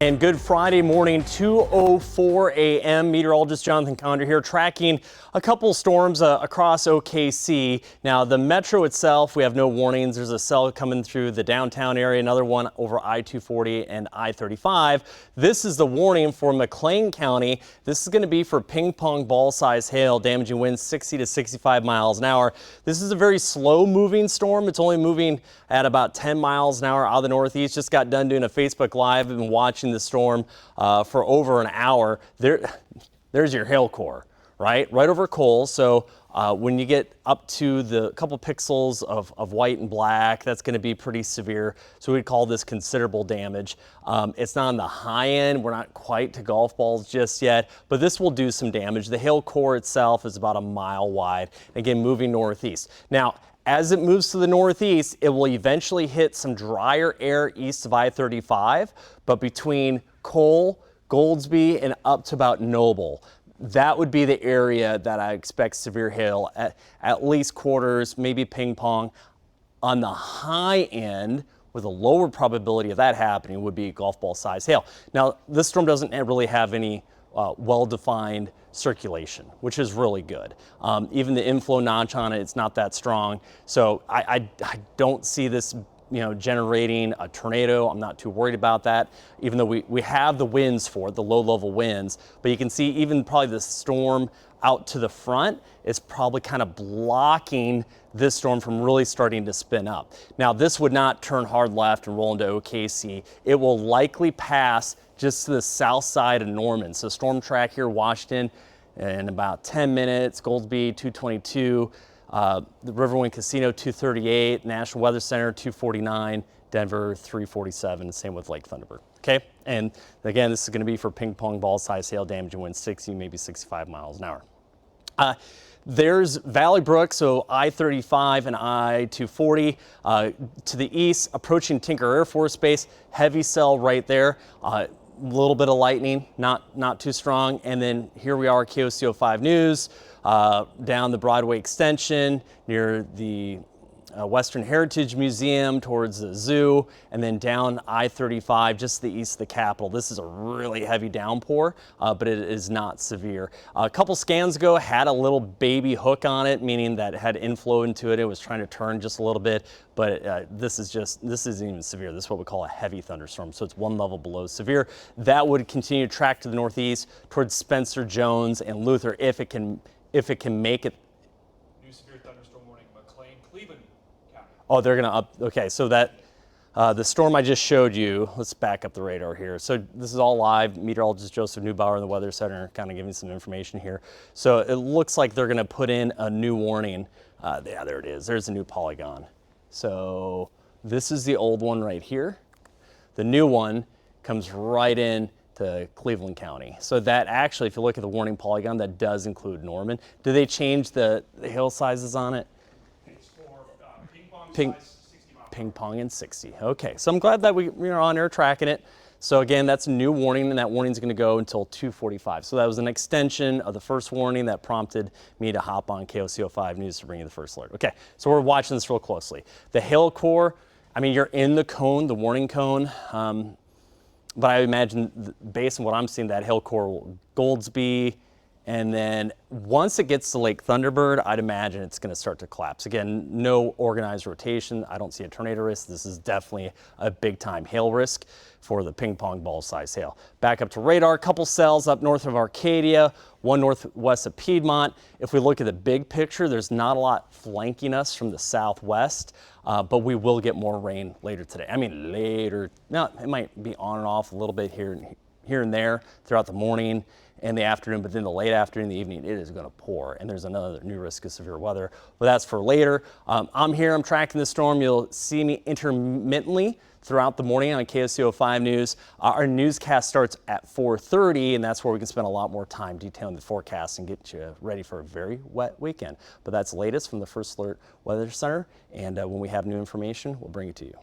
And good Friday morning, 2:04 a.m. Meteorologist Jonathan Condor here, tracking a couple storms across OKC. Now, the metro itself, we have no warnings. There's a cell coming through the downtown area, another one over I-240 and I-35. This is the warning for McLean County. This is going to be for ping pong ball size hail, damaging winds 60 to 65 miles an hour. This is a very slow moving storm. It's only moving at about 10 miles an hour out of the northeast. Just got done doing a Facebook Live and watching the storm for over an hour. There's your hail core, right over Cole. So when you get up to the couple pixels of white and black, that's going to be pretty severe. So we'd call this considerable damage. It's not on the high end. We're not quite to golf balls just yet, but this will do some damage. The hail core itself is about a mile wide. Again, moving northeast. Now, as it moves to the northeast, it will eventually hit some drier air east of I-35, but between Cole, Goldsby, and up to about Noble, that would be the area that I expect severe hail at least quarters, maybe ping pong. On the high end, with a lower probability of that happening, would be golf ball size hail. Now, this storm doesn't really have any well-defined circulation, which is really good. Even the inflow notch on it, it's not that strong. So I don't see this generating a tornado. I'm not too worried about that, even though we have the winds for it, the low-level winds. But you can see even probably the storm out to the front is probably kind of blocking this storm from really starting to spin up. Now, this would not turn hard left and roll into OKC. It will likely pass just to the south side of Norman. So storm track here, Washington, in about 10 minutes, Goldsby 222, the Riverwind Casino 238, National Weather Center 249, Denver 347, same with Lake Thunderbird. Okay, and again, this is going to be for ping pong ball size hail, damage and winds 60, maybe 65 miles an hour. There's Valley Brook, so I-35 and I-240 to the east, approaching Tinker Air Force Base, heavy cell right there. A little bit of lightning, not too strong. And then here we are, KOCO 5 News, down the Broadway extension near the Western Heritage Museum towards the zoo, and then down I-35 just to the east of the Capitol. This is a really heavy downpour, but it is not severe. A couple scans ago had a little baby hook on it, meaning that it had inflow into it. It was trying to turn just a little bit, but this isn't even severe. This is what we call a heavy thunderstorm, so it's one level below severe. That would continue to track to the northeast towards Spencer, Jones, and Luther if it can make it. New severe thunderstorm warning, McLean, Cleveland. Oh, they're going to up. Okay, so that the storm I just showed you, let's back up the radar here. So this is all live. Meteorologist Joseph Neubauer in the Weather Center kind of giving some information here. So it looks like they're going to put in a new warning. Yeah, there it is. There's a new polygon. So this is the old one right here. The new one comes right in to Cleveland County. So that actually, if you look at the warning polygon, that does include Norman. Do they change the hail sizes on it? Ping pong and 60. Okay, so I'm glad that we're on air tracking it. So again, that's a new warning, and that warning is going to go until 2:45. So that was an extension of the first warning that prompted me to hop on KOCO 5 News to bring you the first alert. Okay, so we're watching this real closely. The hail core, I mean, you're in the cone, the warning cone, but I imagine based on what I'm seeing, that hail core will Goldsby. And then once it gets to Lake Thunderbird, I'd imagine it's going to start to collapse. Again, no organized rotation. I don't see a tornado risk. This is definitely a big time hail risk for the ping pong ball size hail. Back up to radar, a couple cells up north of Arcadia, one northwest of Piedmont. If we look at the big picture, there's not a lot flanking us from the southwest, but we will get more rain later today. I mean, later, no, it might be on and off a little bit here and there throughout the morning and the afternoon, but then the late afternoon, the evening, it is going to pour, and there's another new risk of severe weather, but that's for later. I'm here, I'm tracking the storm. You'll see me intermittently throughout the morning on KOCO 5 News. Our newscast starts at 4:30, and that's where we can spend a lot more time detailing the forecast and get you ready for a very wet weekend. But that's the latest from the First Alert Weather Center, and when we have new information, we'll bring it to you.